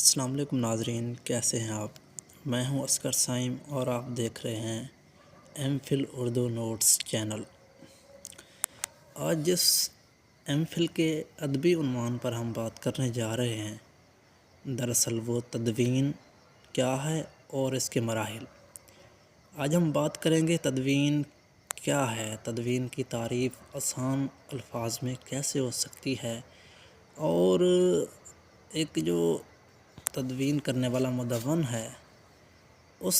السلام علیکم ناظرین، کیسے ہیں آپ؟ میں ہوں عسکر سائم اور آپ دیکھ رہے ہیں M Phil Urdu notes channel. آج جس ایم فل کے ادبی عنوان پر ہم بات کرنے جا رہے ہیں، دراصل وہ تدوین کیا ہے اور اس کے مراحل۔ آج ہم بات کریں گے تدوین کیا ہے، تدوین کی تعریف آسان الفاظ میں کیسے ہو سکتی ہے، اور ایک جو تدوین کرنے والا مدون ہے اس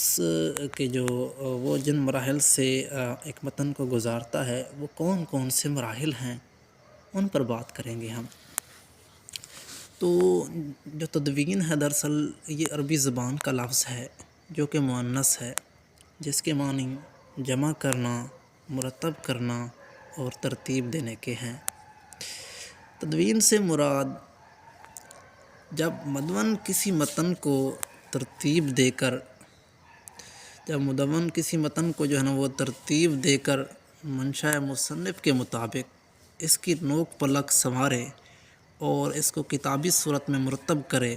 کے جو وہ جن مراحل سے ایک متن کو گزارتا ہے وہ کون کون سے مراحل ہیں، ان پر بات کریں گے ہم۔ تو جو تدوین ہے دراصل یہ عربی زبان کا لفظ ہے جو کہ مؤنث ہے، جس کے معنی جمع کرنا، مرتب کرنا اور ترتیب دینے کے ہیں۔ تدوین سے مراد جب مدون کسی متن کو ترتیب دے کر وہ ترتیب دے کر منشاء مصنف کے مطابق اس کی نوک پلک سنوارے اور اس کو کتابی صورت میں مرتب کرے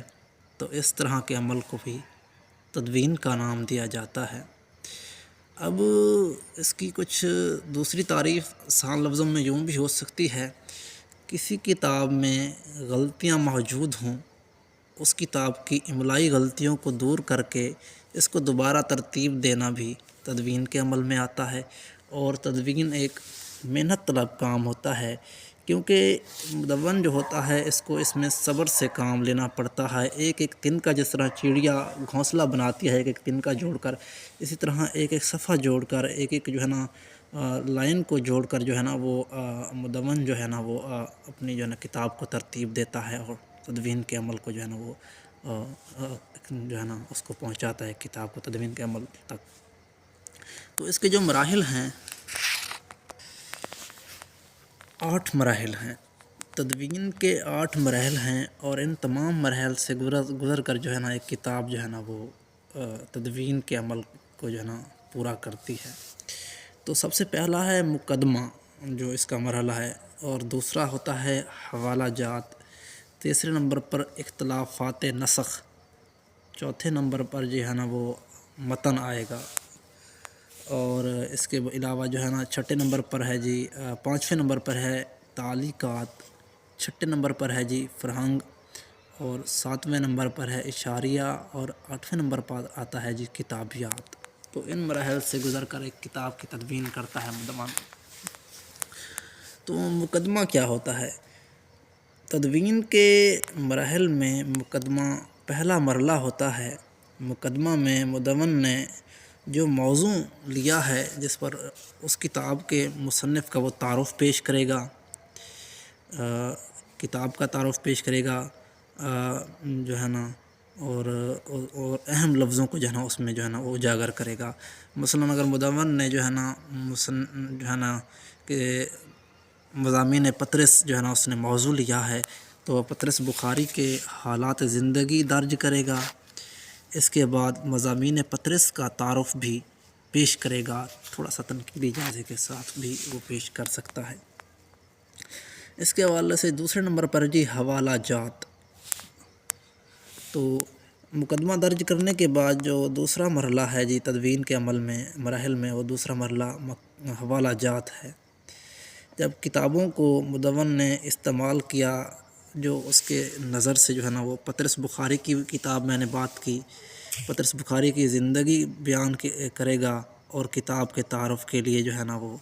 تو اس طرح کے عمل کو بھی تدوین کا نام دیا جاتا ہے۔ اب اس کی کچھ دوسری تعریف آسان لفظوں میں یوں بھی ہو سکتی ہے، کسی کتاب میں غلطیاں موجود ہوں، اس کتاب کی املائی غلطیوں کو دور کر کے اس کو دوبارہ ترتیب دینا بھی تدوین کے عمل میں آتا ہے۔ اور تدوین ایک محنت طلب کام ہوتا ہے، کیونکہ مدون جو ہوتا ہے اس میں صبر سے کام لینا پڑتا ہے۔ ایک ایک دن کا جس طرح چڑیا گھونسلہ بناتی ہے ایک ایک دن کا جوڑ کر، اسی طرح ایک ایک صفحہ جوڑ کر، ایک ایک جو ہے نا لائن کو جوڑ کر جو ہے نا وہ مدون جو ہے نا وہ اپنی جو ہے نا کتاب کو ترتیب دیتا ہے اور تدوین کے عمل کو جو ہے نا وہ جو ہے نا اس کو پہنچاتا ہے کتاب کو تدوین کے عمل تک۔ تو اس کے جو مراحل ہیں 8 مراحل ہیں، تدوین کے 8 مراحل ہیں، اور ان تمام مراحل سے گزر کر جو ہے نا ایک کتاب جو ہے نا وہ تدوین کے عمل کو جو ہے نا پورا کرتی ہے۔ تو سب سے پہلا ہے مقدمہ جو اس کا مرحلہ ہے، اور دوسرا ہوتا ہے حوالہ جات، تیسرے نمبر پر اختلافات نسخ، چوتھے نمبر پر جو ہے نا وہ متن آئے گا، اور اس کے علاوہ جو ہے نا چھٹے نمبر پر ہے جی 5ویں نمبر پر ہے تعلیقات، چھٹے نمبر پر ہے جی فرہنگ، اور 7ویں نمبر پر ہے اشاریہ، اور 8ویں نمبر پر آتا ہے جی کتابیات۔ تو ان مراحل سے گزر کر ایک کتاب کی تدوین کرتا ہے مدون۔ تو مقدمہ کیا ہوتا ہے؟ تدوین کے مراحل میں مقدمہ پہلا مرحلہ ہوتا ہے۔ مقدمہ میں مدون نے جو موضوع لیا ہے جس پر اس کتاب کے مصنف کا وہ تعارف پیش کرے گا، کتاب کا تعارف پیش کرے گا جو ہے نا، اور اہم لفظوں کو جو ہے نا اس میں جو ہے نا وہ اجاگر کرے گا۔ مثلاً اگر مدون نے جو ہے نا کہ مضامین پطرس جو ہے نا اس نے موضوع لیا ہے تو پطرس بخاری کے حالات زندگی درج کرے گا۔ اس کے بعد مضامین پطرس کا تعارف بھی پیش کرے گا، تھوڑا سا تنقیدی جائزے کے ساتھ بھی وہ پیش کر سکتا ہے۔ اس کے حوالے سے دوسرے نمبر پر جی حوالہ جات۔ تو مقدمہ درج کرنے کے بعد جو دوسرا مرحلہ ہے جی تدوین کے مراحل میں وہ دوسرا مرحلہ حوالہ جات ہے۔ جب کتابوں کو مدون نے استعمال کیا جو اس کے نظر سے جو ہے نا وہ پطرس بخاری کی کتاب میں نے بات کی، پطرس بخاری کی زندگی بیان کرے گا، اور کتاب کے تعارف کے لیے جو ہے نا وہ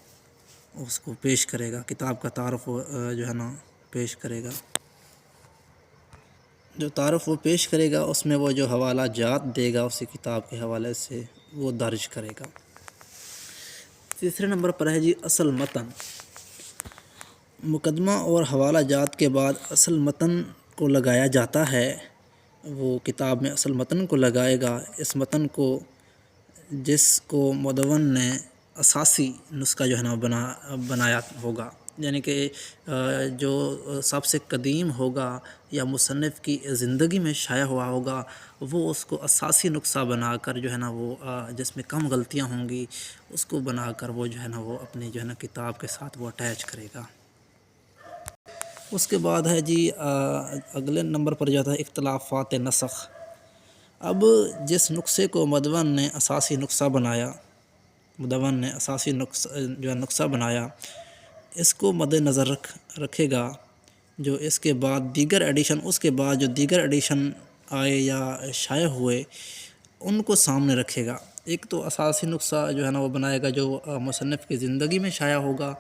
اس کو پیش کرے گا، کتاب کا تعارف جو ہے نا پیش کرے گا۔ جو تعارف وہ پیش کرے گا اس میں وہ جو حوالہ جات دے گا اسی کتاب کے حوالے سے وہ درج کرے گا۔ تیسرے نمبر پر ہے جی اصل متن۔ مقدمہ اور حوالہ جات کے بعد اصل متن کو لگایا جاتا ہے، وہ کتاب میں اصل متن کو لگائے گا۔ اس متن کو جس کو مدون نے اساسی نسخہ جو ہے نا بنایا ہوگا، یعنی کہ جو سب سے قدیم ہوگا یا مصنف کی زندگی میں شائع ہوا ہوگا، وہ اس کو اساسی نسخہ بنا کر جو ہے نا وہ جس میں کم غلطیاں ہوں گی اس کو بنا کر وہ جو ہے نا وہ اپنی جو ہے نا کتاب کے ساتھ وہ اٹیچ کرے گا۔ اس کے بعد ہے جی اگلے نمبر پر جاتا ہے اختلافات نسخ۔ اب جس نسخے کو مدون نے اساسی نسخہ بنایا، نسخہ بنایا، اس کو مد نظر رکھے گا جو اس کے بعد دیگر ایڈیشن، اس کے بعد جو دیگر ایڈیشن آئے یا شائع ہوئے ان کو سامنے رکھے گا۔ ایک تو اساسی نسخہ جو ہے نا وہ بنائے گا جو مصنف کی زندگی میں شائع ہوگا،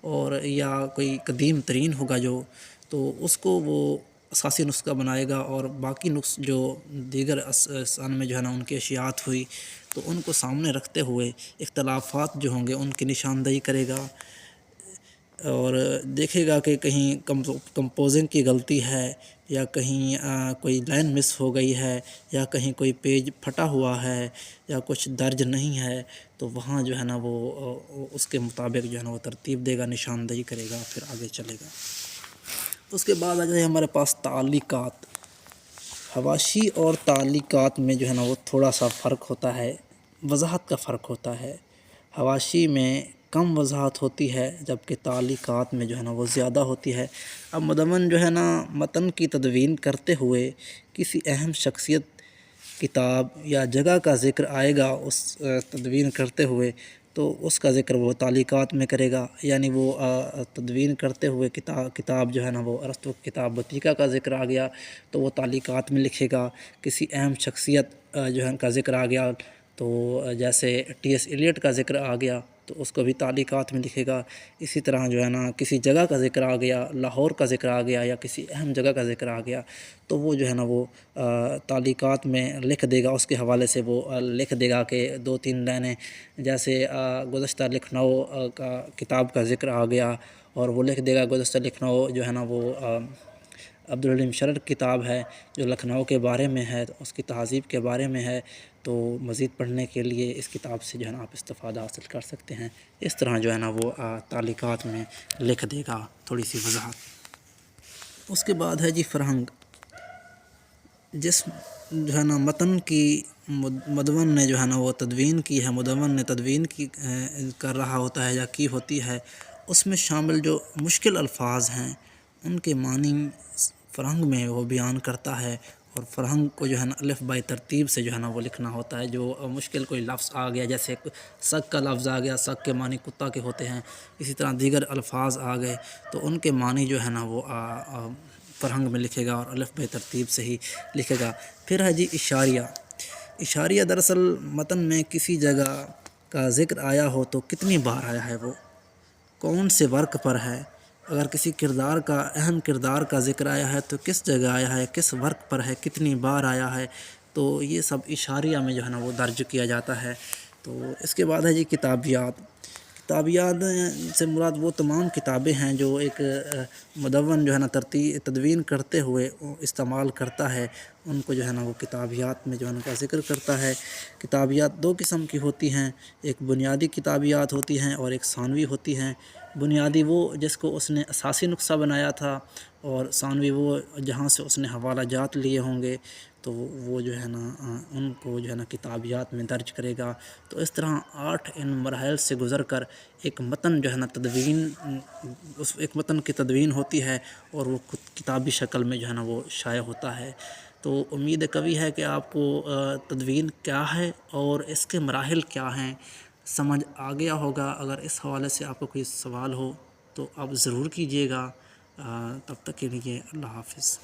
اور یا کوئی قدیم ترین ہوگا جو، تو اس کو وہ اساسی نسخہ بنائے گا، اور باقی جو دیگر سن میں جو ہے نا ان کی اشاعت ہوئی تو ان کو سامنے رکھتے ہوئے اختلافات جو ہوں گے ان کی نشاندہی کرے گا، اور دیکھے گا کہ کہیں کمپوزنگ کی غلطی ہے، یا کہیں کوئی لائن مس ہو گئی ہے، یا کہیں کوئی پیج پھٹا ہوا ہے، یا کچھ درج نہیں ہے، تو وہاں جو ہے نا وہ اس کے مطابق جو ہے نا وہ ترتیب دے گا، نشاندہی کرے گا، پھر آگے چلے گا۔ اس کے بعد آ جائے ہمارے پاس تعلیقات۔ حواشی اور تعلیقات میں جو ہے نا وہ تھوڑا سا فرق ہوتا ہے، وضاحت کا فرق ہوتا ہے۔ حواشی میں کم وضاحت ہوتی ہے، جبکہ تعلیقات میں جو ہے نا وہ زیادہ ہوتی ہے۔ اب مدون جو ہے نا متن کی تدوین کرتے ہوئے کسی اہم شخصیت، کتاب یا جگہ کا ذکر آئے گا اس تدوین کرتے ہوئے، تو اس کا ذکر وہ تعلیقات میں کرے گا، یعنی وہ تدوین کرتے ہوئے کتاب جو ہے نا وہ ارسطو کی کتاب بطیقہ کا ذکر آ گیا تو وہ تعلیقات میں لکھے گا۔ کسی اہم شخصیت جو ہے کا ذکر آ گیا، تو جیسے ٹی ایس ایلیٹ کا ذکر آ گیا تو اس کو بھی تعلیقات میں لکھے گا۔ اسی طرح جو ہے نا کسی جگہ کا ذکر آ گیا، لاہور کا ذکر آ گیا، یا کسی اہم جگہ کا ذکر آ گیا تو وہ جو ہے نا وہ تعلیقات میں لکھ دے گا، اس کے حوالے سے وہ لکھ دے گا کہ 2-3 لائنیں، جیسے گزشتہ لکھنؤ کا کتاب کا ذکر آ گیا اور وہ لکھ دے گا گزشتہ لکھنؤ جو ہے نا وہ عبدالحلیم شرر کتاب ہے جو لکھنؤ کے بارے میں ہے، اس کی تہذیب کے بارے میں ہے، تو مزید پڑھنے کے لیے اس کتاب سے جو ہے نا آپ استفادہ حاصل کر سکتے ہیں۔ اس طرح جو ہے نا وہ تعلیقات میں لکھ دے گا تھوڑی سی وضاحت۔ اس کے بعد ہے جی فرہنگ۔ جس جو ہے نا متن کی مدون نے جو ہے نا وہ تدوین کی ہے، مدون نے تدوین کی کر رہا ہوتا ہے یا کی ہوتی ہے، اس میں شامل جو مشکل الفاظ ہیں ان کے معنی فرہنگ میں وہ بیان کرتا ہے، اور فرہنگ کو جو ہے نا الف بائی ترتیب سے جو ہے نا وہ لکھنا ہوتا ہے۔ جو مشکل کوئی لفظ آ گیا، جیسے سگ کا لفظ آ گیا، سگ کے معنی کتا کے ہوتے ہیں، اسی طرح دیگر الفاظ آ گئے تو ان کے معنی جو ہے نا وہ فرہنگ میں لکھے گا اور الف بائی ترتیب سے ہی لکھے گا۔ پھر ہے جی اشاریہ۔ اشاریہ دراصل متن میں کسی جگہ کا ذکر آیا ہو تو کتنی بار آیا ہے، وہ کون سے ورق پر ہے، اگر کسی کردار کا، اہم کردار کا ذکر آیا ہے تو کس جگہ آیا ہے، کس ورق پر ہے، کتنی بار آیا ہے، تو یہ سب اشاریہ میں جو ہے نا وہ درج کیا جاتا ہے۔ تو اس کے بعد ہے جی کتابیات۔ کتابیات سے مراد وہ تمام کتابیں ہیں جو ایک مدون جو ہے نا تدوین کرتے ہوئے استعمال کرتا ہے، ان کو جو ہے نا وہ کتابیات میں جو ہے نا کا ذکر کرتا ہے۔ کتابیات 2 قسم کی ہوتی ہیں، ایک بنیادی کتابیات ہوتی ہیں اور ایک ثانوی ہوتی ہیں۔ بنیادی وہ جس کو اس نے اساسی نسخہ بنایا تھا، اور ثانوی وہ جہاں سے اس نے حوالہ جات لیے ہوں گے تو وہ جو ہے نا ان کو جو ہے نا کتابیات میں درج کرے گا۔ تو اس طرح 8 ان مراحل سے گزر کر ایک متن جو ہے نا ایک متن کی تدوین ہوتی ہے، اور وہ کتابی شکل میں جو ہے نا وہ شائع ہوتا ہے۔ تو امید قوی ہے کہ آپ کو تدوین کیا ہے اور اس کے مراحل کیا ہیں سمجھ آ گیا ہوگا۔ اگر اس حوالے سے آپ کو کوئی سوال ہو تو آپ ضرور کیجیے گا۔ تب تک کے لیے اللہ حافظ۔